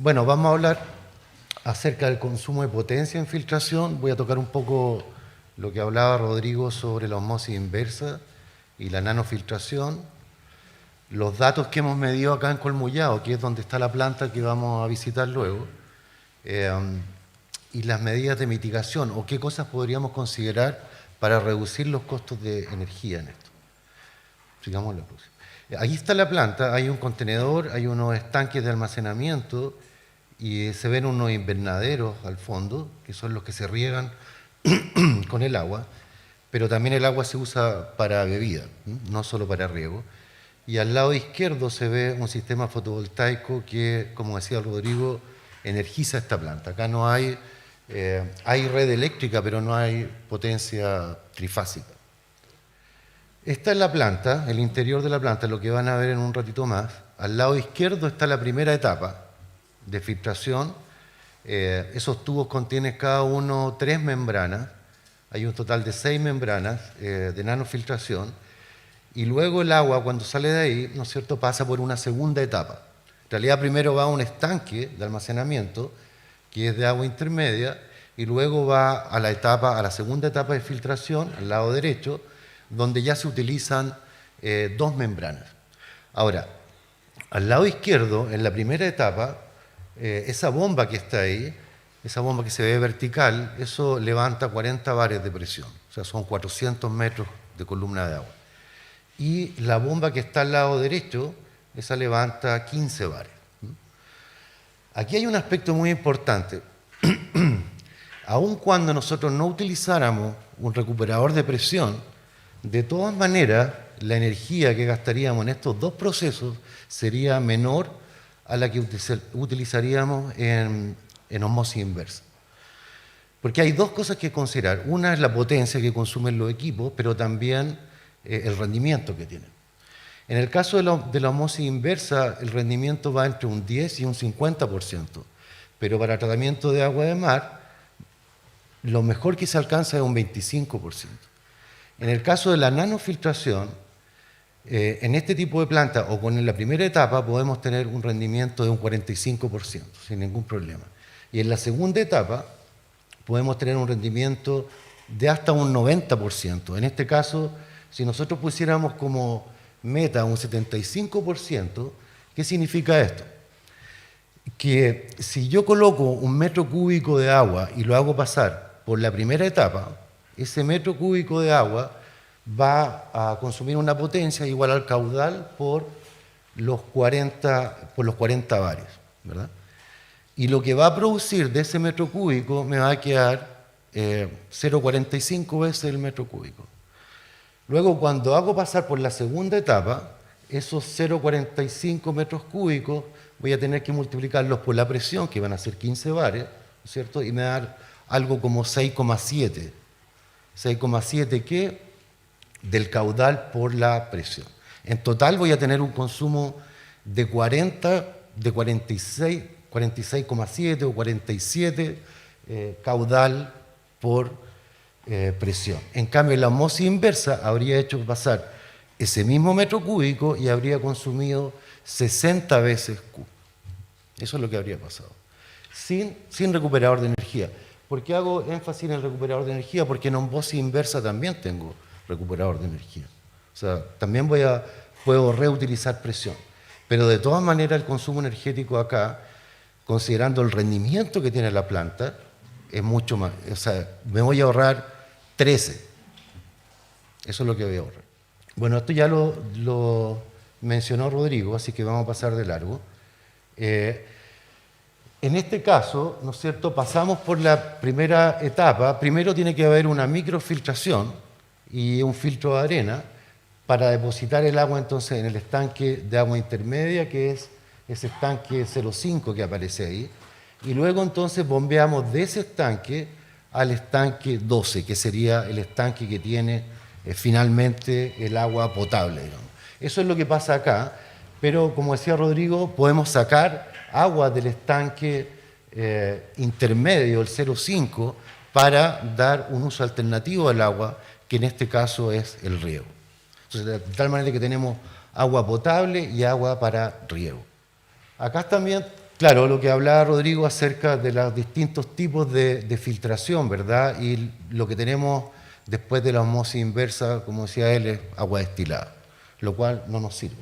Bueno, vamos a hablar acerca del consumo de potencia en filtración. Voy a tocar un poco lo que hablaba Rodrigo sobre la osmosis inversa y la nanofiltración. Los datos que hemos medido acá en Colmullao, que es donde está la planta que vamos a visitar luego, y las medidas de mitigación, o qué cosas podríamos considerar para reducir los costos de energía en esto. Sigamos la próxima. Ahí está la planta, hay un contenedor, hay unos estanques de almacenamiento y se ven unos invernaderos al fondo, que son los que se riegan con el agua, pero también el agua se usa para bebida, no solo para riego. Y al lado izquierdo se ve un sistema fotovoltaico que, como decía Rodrigo, energiza esta planta. Acá no hay, hay red eléctrica, pero no hay potencia trifásica. Esta es la planta, el interior de la planta, lo que van a ver en un ratito más. Al lado izquierdo está la primera etapa de filtración. Esos tubos contienen cada uno 3 membranas. Hay un total de 6 membranas de nanofiltración. Y luego el agua, cuando sale de ahí, ¿no es cierto?, pasa por una segunda etapa. En realidad primero va a un estanque de almacenamiento, que es de agua intermedia, y luego va a la segunda etapa de filtración, al lado derecho, donde ya se utilizan 2 membranas. Ahora, al lado izquierdo, en la primera etapa, esa bomba que está ahí, esa bomba que se ve vertical, eso levanta 40 bares de presión, o sea, son 400 metros de columna de agua. Y la bomba que está al lado derecho, esa levanta 15 bares. Aquí hay un aspecto muy importante. Aun cuando nosotros no utilizáramos un recuperador de presión, de todas maneras, la energía que gastaríamos en estos 2 procesos sería menor a la que utilizaríamos en osmosis inversa. Porque hay 2 cosas que considerar. Una es la potencia que consumen los equipos, pero también el rendimiento que tienen. En el caso de la osmosis inversa, el rendimiento va entre un 10 y un 50%, pero para tratamiento de agua de mar, lo mejor que se alcanza es un 25%. En el caso de la nanofiltración, en este tipo de planta o con la primera etapa podemos tener un rendimiento de un 45%, sin ningún problema. Y en la segunda etapa podemos tener un rendimiento de hasta un 90%. En este caso, si nosotros pusiéramos como meta un 75%, ¿qué significa esto? Que si yo coloco un metro cúbico de agua y lo hago pasar por la primera etapa, ese metro cúbico de agua va a consumir una potencia igual al caudal por los 40 bares, ¿verdad? Y lo que va a producir de ese metro cúbico me va a quedar 0,45 veces el metro cúbico. Luego, cuando hago pasar por la segunda etapa, esos 0,45 metros cúbicos voy a tener que multiplicarlos por la presión, que van a ser 15 bares, ¿no es cierto? Y me va a dar algo como 6,7. 6,7 ¿qué? Del caudal por la presión. En total voy a tener un consumo de 46,7 o 47 caudal por presión. En cambio, la osmosis inversa habría hecho pasar ese mismo metro cúbico y habría consumido 60 veces Q. Eso es lo que habría pasado. Sin recuperador de energía. ¿Por qué hago énfasis en el recuperador de energía? Porque en osmosis inversa también tengo recuperador de energía. O sea, también puedo reutilizar presión. Pero de todas maneras el consumo energético acá, considerando el rendimiento que tiene la planta, es mucho más. O sea, me voy a ahorrar 13. Eso es lo que voy a ahorrar. Bueno, esto ya lo mencionó Rodrigo, así que vamos a pasar de largo. En este caso, ¿no es cierto?, pasamos por la primera etapa. Primero tiene que haber una microfiltración y un filtro de arena para depositar el agua entonces en el estanque de agua intermedia, que es ese estanque 0,5 que aparece ahí. Y luego entonces bombeamos de ese estanque al estanque 12, que sería el estanque que tiene finalmente el agua potable, digamos. Eso es lo que pasa acá, pero como decía Rodrigo, podemos sacar agua del estanque intermedio, el 0,5, para dar un uso alternativo al agua, que en este caso es el riego. Entonces, de tal manera que tenemos agua potable y agua para riego. Acá también Claro, lo que hablaba Rodrigo acerca de los distintos tipos de filtración, ¿verdad? Y lo que tenemos después de la osmosis inversa, como decía él, es agua destilada, lo cual no nos sirve.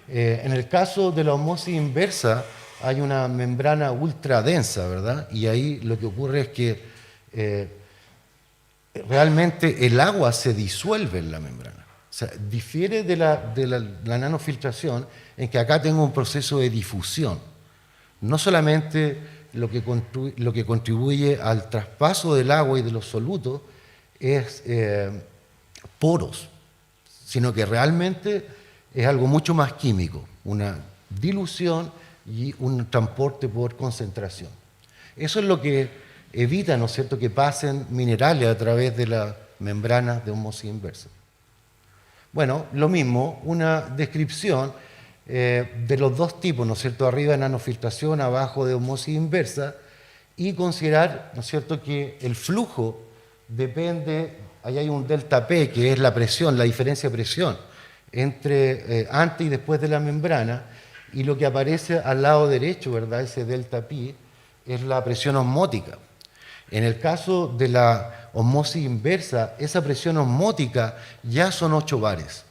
En el caso de la osmosis inversa hay una membrana ultra densa, ¿verdad? Y ahí lo que ocurre es que realmente el agua se disuelve en la membrana. O sea, difiere de la nanofiltración en que acá tengo un proceso de difusión. No solamente lo que contribuye al traspaso del agua y de los solutos es poros, sino que realmente es algo mucho más químico, una dilución y un transporte por concentración. Eso es lo que evita, ¿no es cierto?, que pasen minerales a través de las membranas de osmosis inversa. Bueno, lo mismo, una descripción de los dos tipos, ¿no es cierto?, arriba nanofiltración, abajo de osmosis inversa, y considerar, ¿no es cierto?, que el flujo depende, ahí hay un delta P, que es la presión, la diferencia de presión entre antes y después de la membrana, y lo que aparece al lado derecho, ¿verdad?, ese delta P, es la presión osmótica. En el caso de la osmosis inversa, esa presión osmótica ya son 8 bares.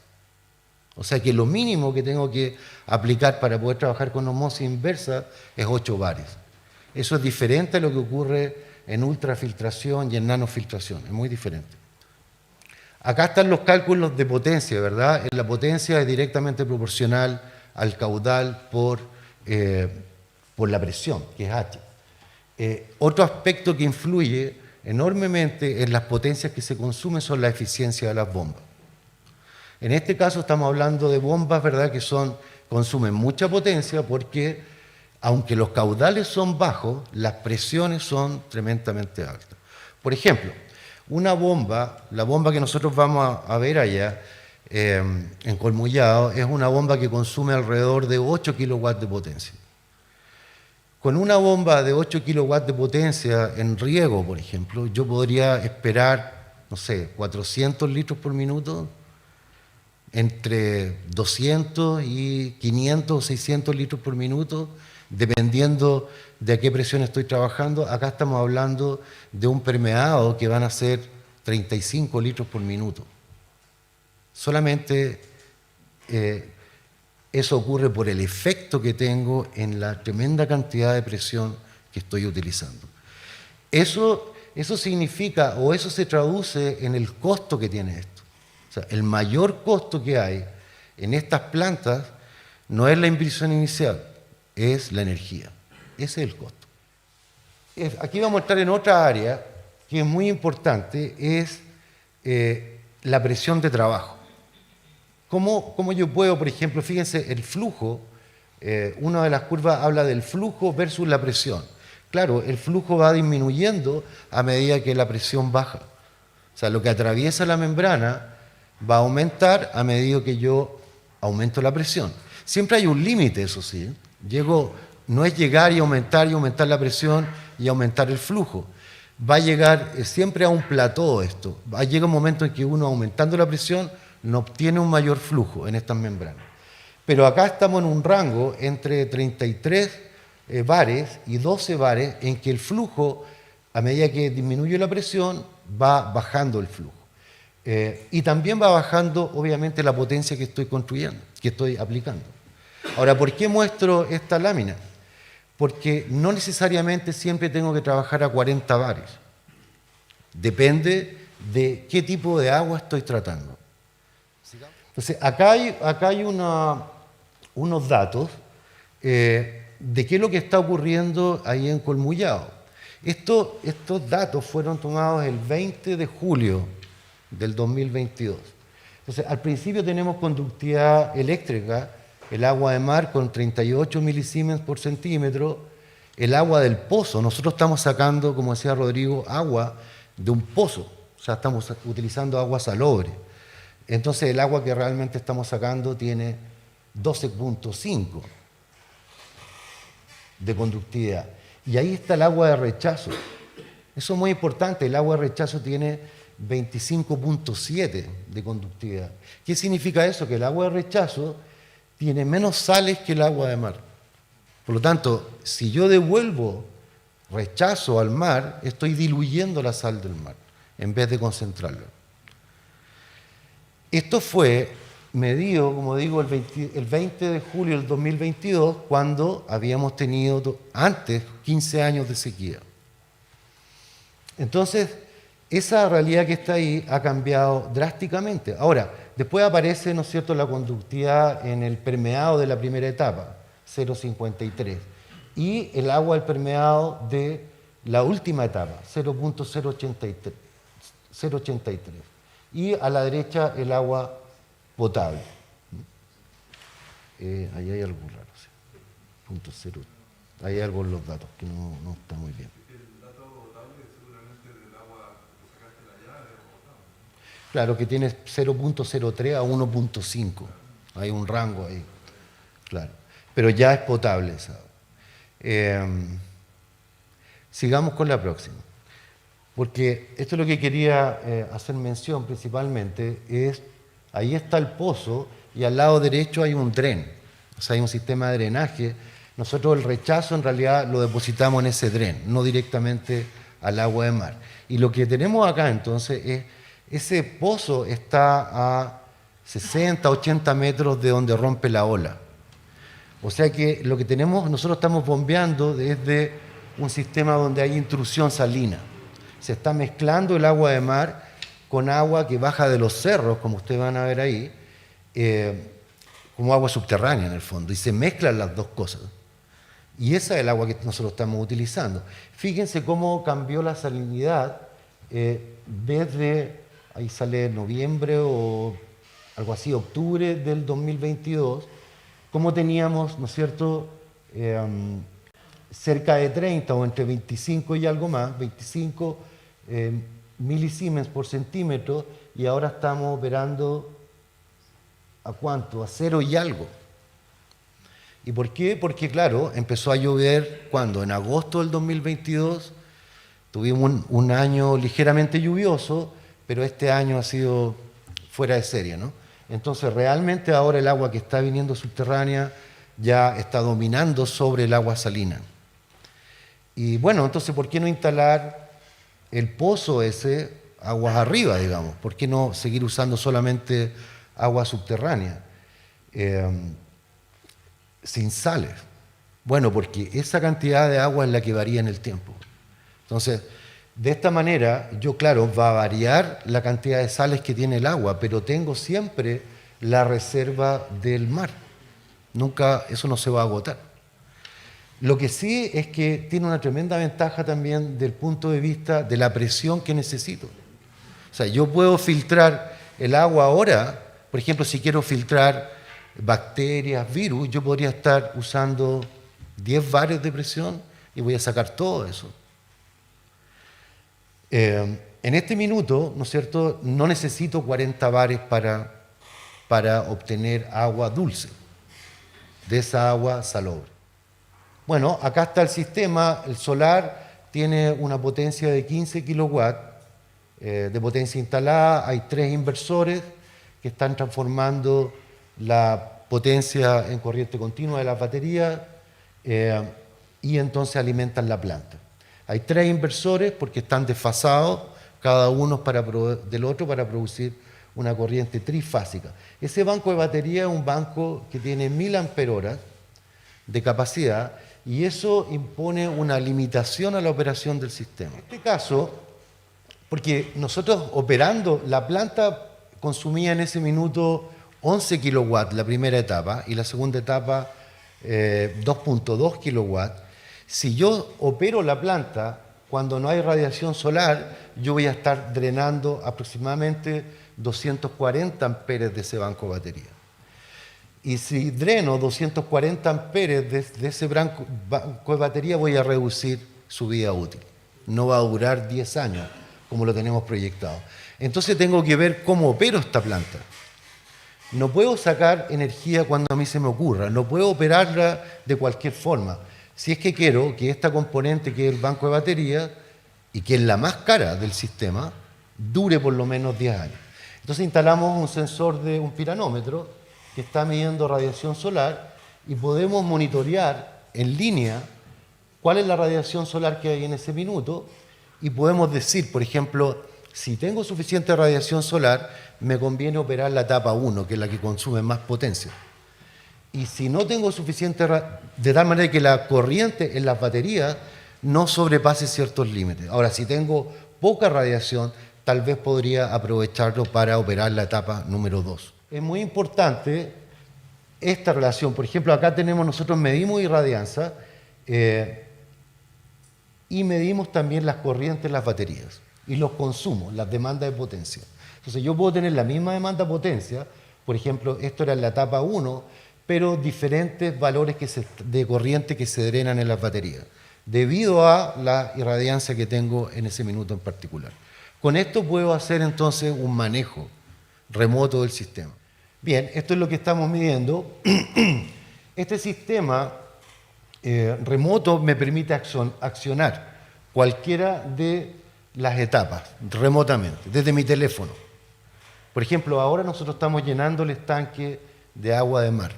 O sea que lo mínimo que tengo que aplicar para poder trabajar con osmosis inversa es 8 bares. Eso es diferente a lo que ocurre en ultrafiltración y en nanofiltración, es muy diferente. Acá están los cálculos de potencia, ¿verdad? La potencia es directamente proporcional al caudal por la presión, que es H. Otro aspecto que influye enormemente en las potencias que se consumen son la eficiencia de las bombas. En este caso estamos hablando de bombas, ¿verdad?, que consumen mucha potencia porque, aunque los caudales son bajos, las presiones son tremendamente altas. Por ejemplo, una bomba, la bomba que nosotros vamos a ver allá, en Colmullado, es una bomba que consume alrededor de 8 kilowatts de potencia. Con una bomba de 8 kilowatts de potencia en riego, por ejemplo, yo podría esperar, no sé, 400 litros por minuto, entre 200 y 500 o 600 litros por minuto, dependiendo de a qué presión estoy trabajando. Acá estamos hablando de un permeado que van a ser 35 litros por minuto. Solamente eso ocurre por el efecto que tengo en la tremenda cantidad de presión que estoy utilizando. Eso significa, o eso se traduce en el costo que tiene esto. O sea, el mayor costo que hay en estas plantas no es la inversión inicial, es la energía. Ese es el costo. Aquí vamos a entrar en otra área que es muy importante, es la presión de trabajo. ¿Cómo yo puedo, por ejemplo, fíjense, el flujo, una de las curvas habla del flujo versus la presión. Claro, el flujo va disminuyendo a medida que la presión baja. O sea, lo que atraviesa la membrana va a aumentar a medida que yo aumento la presión. Siempre hay un límite, eso sí. No es llegar y aumentar la presión y aumentar el flujo. Va a llegar siempre a un plató esto. Llega un momento en que uno, aumentando la presión, no obtiene un mayor flujo en estas membranas. Pero acá estamos en un rango entre 33 bares y 12 bares en que el flujo, a medida que disminuye la presión, va bajando el flujo. Y también va bajando, obviamente, la potencia que estoy construyendo, que estoy aplicando. Ahora, ¿por qué muestro esta lámina? Porque no necesariamente siempre tengo que trabajar a 40 bares. Depende de qué tipo de agua estoy tratando. Entonces, acá hay unos datos de qué es lo que está ocurriendo ahí en Colmullado. Estos datos fueron tomados el 20 de julio del 2022. Entonces, al principio tenemos conductividad eléctrica, el agua de mar con 38 milisiemens por centímetro, el agua del pozo. Nosotros estamos sacando, como decía Rodrigo, agua de un pozo, o sea, estamos utilizando agua salobre. Entonces, el agua que realmente estamos sacando tiene 12.5 de conductividad. Y ahí está el agua de rechazo. Eso es muy importante, el agua de rechazo tiene 25.7 de conductividad. ¿Qué significa eso? Que el agua de rechazo tiene menos sales que el agua de mar. Por lo tanto, si yo devuelvo rechazo al mar, estoy diluyendo la sal del mar en vez de concentrarla. Esto fue medido, como digo, el 20 de julio del 2022, cuando habíamos tenido antes 15 años de sequía. Entonces, esa realidad que está ahí ha cambiado drásticamente. Ahora, después aparece, ¿no es cierto?, la conductividad en el permeado de la primera etapa, 0,53, y el agua del permeado de la última etapa, 0,083, y a la derecha el agua potable. Ahí hay algo raro, ¿sí? Punto cero. Ahí hay algo en los datos que no está muy bien. El dato potable es seguramente del agua que sacaste de la llave o potable. Claro, que tiene 0,03 a 1,5. Hay un rango ahí, claro. Pero ya es potable esa agua. Sigamos con la próxima. Porque esto es lo que quería hacer mención principalmente, es, ahí está el pozo y al lado derecho hay un dren, o sea, hay un sistema de drenaje. Nosotros el rechazo en realidad lo depositamos en ese dren, no directamente al agua de mar. Y lo que tenemos acá entonces es, ese pozo está a 60, 80 metros de donde rompe la ola. O sea que lo que tenemos, nosotros estamos bombeando desde un sistema donde hay intrusión salina. Se está mezclando el agua de mar con agua que baja de los cerros, como ustedes van a ver ahí, como agua subterránea en el fondo, y se mezclan las dos cosas. Y esa es el agua que nosotros estamos utilizando. Fíjense cómo cambió la salinidad desde, ahí sale noviembre o algo así, octubre del 2022, como teníamos, ¿no es cierto?, cerca de 30 o entre 25 y algo más, 25 milisiemens por centímetro, y ahora estamos operando ¿a cuánto? A 0 y algo. ¿Y por qué? Porque, claro, empezó a llover, ¿cuándo? En agosto del 2022, tuvimos un año ligeramente lluvioso, pero este año ha sido fuera de serie, ¿no? Entonces, realmente ahora el agua que está viniendo subterránea ya está dominando sobre el agua salina. Y bueno, entonces, ¿por qué no instalar el pozo ese aguas arriba, digamos? ¿Por qué no seguir usando solamente agua subterránea? Sin sales. Bueno, porque esa cantidad de agua es la que varía en el tiempo. Entonces, de esta manera, yo, claro, va a variar la cantidad de sales que tiene el agua, pero tengo siempre la reserva del mar. Nunca, eso no se va a agotar. Lo que sí es que tiene una tremenda ventaja también del punto de vista de la presión que necesito. O sea, yo puedo filtrar el agua ahora, por ejemplo, si quiero filtrar bacterias, virus, yo podría estar usando 10 bares de presión y voy a sacar todo eso. En este minuto, ¿no es cierto?, no necesito 40 bares para obtener agua dulce, de esa agua salobre. Bueno, acá está el sistema, el solar tiene una potencia de 15 kilowatts de potencia instalada, hay 3 inversores que están transformando la potencia en corriente continua de las baterías y entonces alimentan la planta. Hay 3 inversores porque están desfasados, cada uno del otro para producir una corriente trifásica. Ese banco de batería es un banco que tiene 1000 amperios de capacidad y eso impone una limitación a la operación del sistema. En este caso, porque nosotros operando, la planta consumía en ese minuto 11 kilowatts la primera etapa y la segunda etapa 2.2 kilowatts. Si yo opero la planta cuando no hay radiación solar, yo voy a estar drenando aproximadamente 240 amperes de ese banco de batería. Y si dreno 240 amperes de ese banco de batería, voy a reducir su vida útil. No va a durar 10 años, como lo tenemos proyectado. Entonces tengo que ver cómo opero esta planta. No puedo sacar energía cuando a mí se me ocurra, no puedo operarla de cualquier forma. Si es que quiero que esta componente, que es el banco de batería, y que es la más cara del sistema, dure por lo menos 10 años. Entonces instalamos un sensor un piranómetro que está midiendo radiación solar y podemos monitorear en línea cuál es la radiación solar que hay en ese minuto y podemos decir, por ejemplo, si tengo suficiente radiación solar, me conviene operar la etapa 1, que es la que consume más potencia. Y si no tengo suficiente, de tal manera que la corriente en las baterías no sobrepase ciertos límites. Ahora, si tengo poca radiación, tal vez podría aprovecharlo para operar la etapa número 2. Es muy importante esta relación. Por ejemplo, acá nosotros medimos irradianza y medimos también las corrientes en las baterías y los consumos, las demandas de potencia. Entonces yo puedo tener la misma demanda de potencia, por ejemplo, esto era en la etapa 1, pero diferentes valores de corriente que se drenan en las baterías, debido a la irradiancia que tengo en ese minuto en particular. Con esto puedo hacer entonces un manejo remoto del sistema. Bien, esto es lo que estamos midiendo. Este sistema remoto me permite accionar cualquiera de las etapas remotamente, desde mi teléfono. Por ejemplo, ahora nosotros estamos llenando el estanque de agua de mar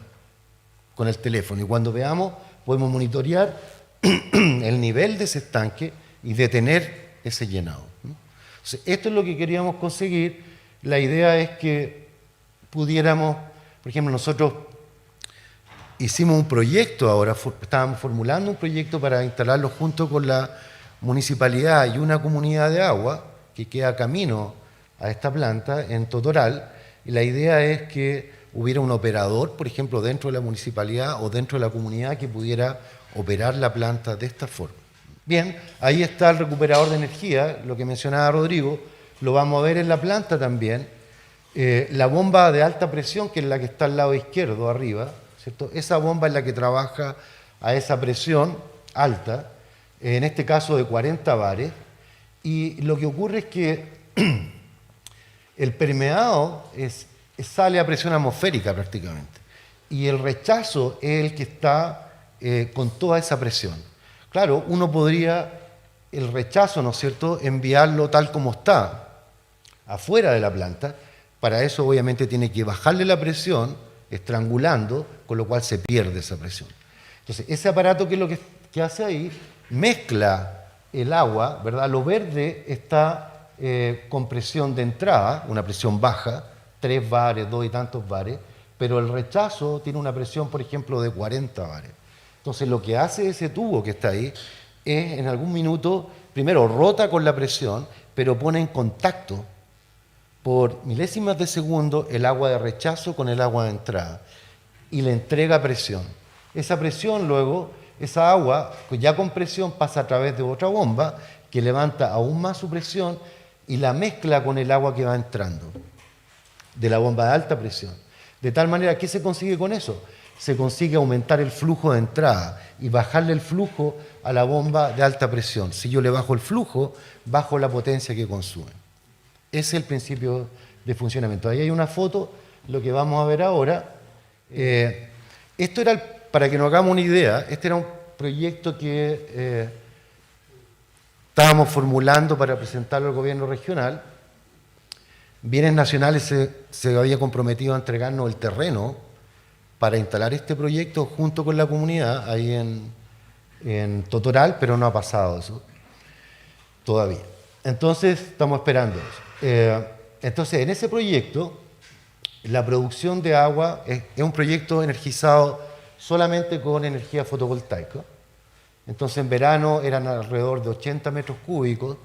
con el teléfono y cuando veamos podemos monitorear el nivel de ese estanque y detener ese llenado. Entonces, esto es lo que queríamos conseguir. La idea es que pudiéramos, por ejemplo, nosotros hicimos un proyecto ahora, estábamos formulando un proyecto para instalarlo junto con la municipalidad y una comunidad de agua que queda camino a esta planta en Totoral, y la idea es que hubiera un operador, por ejemplo, dentro de la municipalidad o dentro de la comunidad que pudiera operar la planta de esta forma. Bien, ahí está el recuperador de energía, lo que mencionaba Rodrigo, lo vamos a ver en la planta también. La bomba de alta presión, que es la que está al lado izquierdo, arriba, ¿cierto? Esa bomba es la que trabaja a esa presión alta, en este caso de 40 bares, y lo que ocurre es que el permeado sale a presión atmosférica prácticamente, y el rechazo es el que está con toda esa presión. Claro, uno podría, el rechazo, ¿no es cierto?, enviarlo tal como está, afuera de la planta. Para eso obviamente tiene que bajarle la presión, estrangulando, con lo cual se pierde esa presión. Entonces, ese aparato, ¿qué es lo que hace ahí? Mezcla el agua, ¿verdad? Lo verde está con presión de entrada, una presión baja, 3 bares, 2 y tantos bares, pero el rechazo tiene una presión, por ejemplo, de 40 bares. Entonces, lo que hace ese tubo que está ahí es, en algún minuto, primero rota con la presión, pero pone en contacto por milésimas de segundo el agua de rechazo con el agua de entrada y le entrega presión. Esa presión luego, esa agua, ya con presión, pasa a través de otra bomba que levanta aún más su presión y la mezcla con el agua que va entrando de la bomba de alta presión. De tal manera, ¿qué se consigue con eso? Se consigue aumentar el flujo de entrada y bajarle el flujo a la bomba de alta presión. Si yo le bajo el flujo, bajo la potencia que consume. Ese es el principio de funcionamiento. Ahí hay una foto, lo que vamos a ver ahora. Esto era, para que nos hagamos una idea, este era un proyecto que estábamos formulando para presentarlo al gobierno regional. Bienes Nacionales se había comprometido a entregarnos el terreno para instalar este proyecto junto con la comunidad ahí en Totoral, pero no ha pasado eso todavía. Entonces, estamos esperando eso. Entonces, en ese proyecto, la producción de agua es un proyecto energizado solamente con energía fotovoltaica. Entonces, en verano eran alrededor de 80 metros cúbicos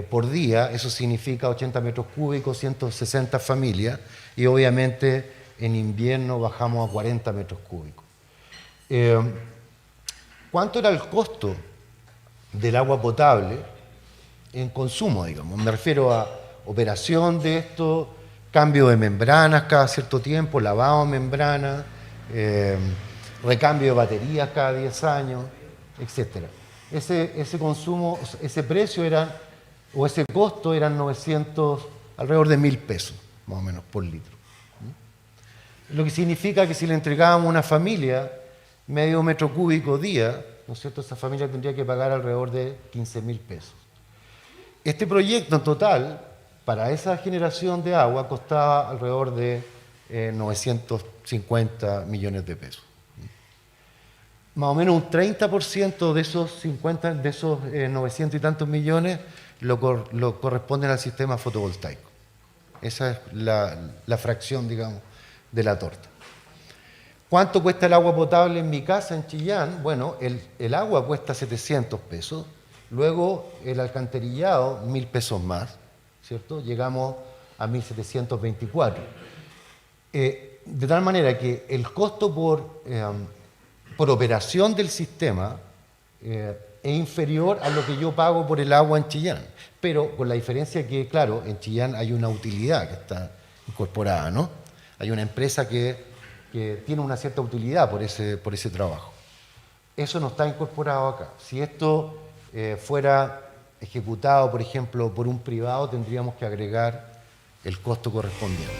por día. Eso significa 80 metros cúbicos, 160 familias. Y obviamente, en invierno bajamos a 40 metros cúbicos. ¿Cuánto era el costo del agua potable en consumo, digamos? Me refiero a operación de esto, cambio de membranas cada cierto tiempo, lavado de membranas, recambio de baterías cada 10 años, etc. Ese consumo, ese precio o ese costo eran 900, alrededor de 1.000 pesos, más o menos, por litro. Lo que significa que si le entregábamos a una familia medio metro cúbico día, ¿no es cierto?, esa familia tendría que pagar alrededor de 15.000 pesos. Este proyecto en total, para esa generación de agua, costaba alrededor de 950 millones de pesos. más o menos un 30% de esos 900 y tantos millones lo corresponden al sistema fotovoltaico. Esa es la fracción, digamos, de la torta. ¿Cuánto cuesta el agua potable en mi casa en Chillán? Bueno, el agua cuesta 700 pesos, luego el alcantarillado 1.000 pesos más, ¿cierto? Llegamos a 1.724. De tal manera que el costo por operación del sistema es inferior a lo que yo pago por el agua en Chillán, pero con la diferencia que, claro, en Chillán hay una utilidad que está incorporada, ¿no? Hay una empresa que tiene una cierta utilidad por ese trabajo. Eso no está incorporado acá. Si esto fuera ejecutado, por ejemplo, por un privado, tendríamos que agregar el costo correspondiente.